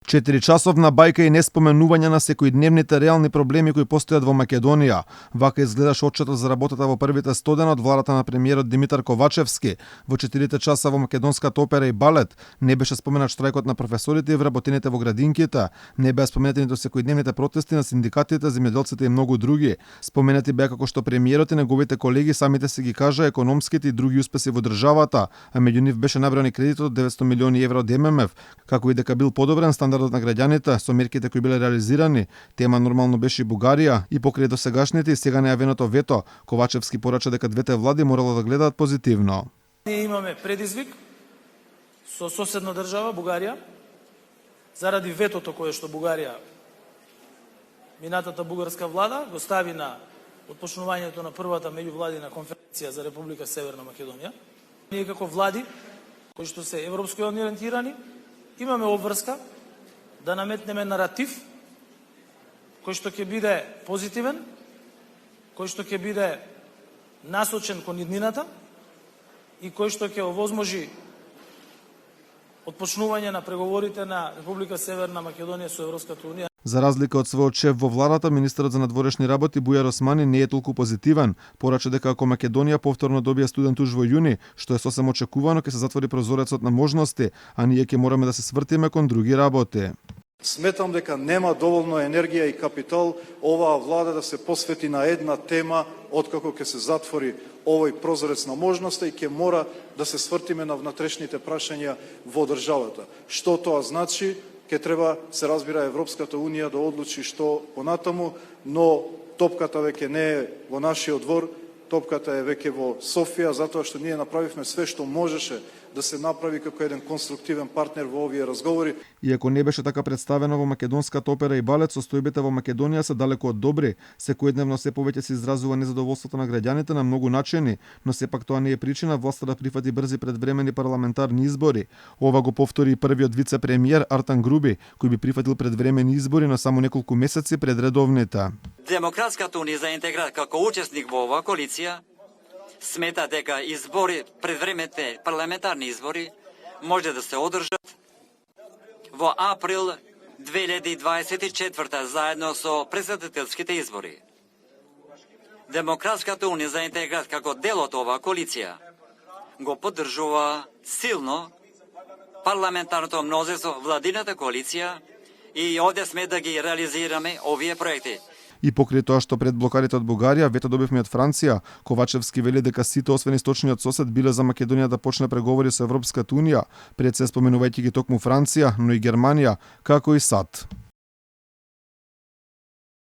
4-часовна бајка и неспоменување на секојдневните реални проблеми кои постојат во Македонија. Вака изгледаше отчетот за работата во првите 100 дена од владата на премиерот Димитар Ковачевски. Во 4 часа во Македонската опера и балет не беше споменат штрајкот на професорите и вработените во градинките, не беа споменати ниту секојдневните протести на синдикатите, земјоделците и многу други. Споменати беа како што премиерот и неговите колеги самите се ги кажа економските и други успеси во државата, а меѓу нив беше набран и кредитот од 900 милиони евро од ММФ, како и дека бил подобрен стандардот на граѓаните со мерките кои биле реализирани. Тема нормално беше и Бугарија и покрај досегашните и сега нејавеното вето, Ковачевски порача дека двете влади морало да гледаат позитивно. Ние имаме предизвик со соседна држава Бугарија заради ветото кое што Бугарија минатата бугарска влада го стави на отпочнувањето на првата меѓувладина конференција за Република Северна Македонија. Ние како влади кои што се европско ориентирани имаме обврска да наметнеме наратив кој што ќе биде позитивен, кој што ќе биде насочен кон иднината и кој што ќе овозможи отпочнување на преговорите на Република Северна Македонија со Европската унија. За разлика од својот шеф во владата, министерот за надворешни работи Бујар Османи не е толку позитивен. Порача дека ако Македонија повторно добие студент уж во јуни, што е сосем очекувано, ќе се затвори прозорецот на можности, а ние ќе мораме да се свртиме кон други работи. Сметам дека нема доволно енергија и капитал оваа влада да се посвети на една тема откако ќе се затвори овој прозорец на можности и ќе мора да се свртиме на внатрешните прашања во државата. Што тоа значи? Ке треба, се разбира, Европската унија да одлучи што понатаму, но топката веќе не е во нашиот двор, топката е веќе во Софија, затоа што ние направивме све што можеше да се направи како еден конструктивен партнер во овие разговори. Иако не беше така представено во Македонската опера и балет, состојбите во Македонија се далеку од добри. Секојдневно се повеќе се изразува незадоволството на граѓаните на многу начини, но сепак тоа не е причина власта да прифати брзи предвремени парламентарни избори. Ова го повтори и првиот вице-премиер Артан Груби, кој би прифатил предвремени избори на само неколку месеци пред редовните. Демократската унија за интеграција како учесник во оваа коалиција смета дека избори, предвремените парламентарни избори може да се одржат во април 2024 заедно со претседателските избори. Демократската унија за интеграција како дел од оваа коалиција го поддржува силно парламентарното мнозинство, владината коалиција и овде сме да ги реализираме овие проекти. И покрај тоа што пред блокадите од Бугарија, вето добивме од Франција, Ковачевски вели дека сите освен источниот сосед биле за Македонија да почне преговори со Европската унија, пред се споменувајќи ги токму Франција, но и Германија, како и САД.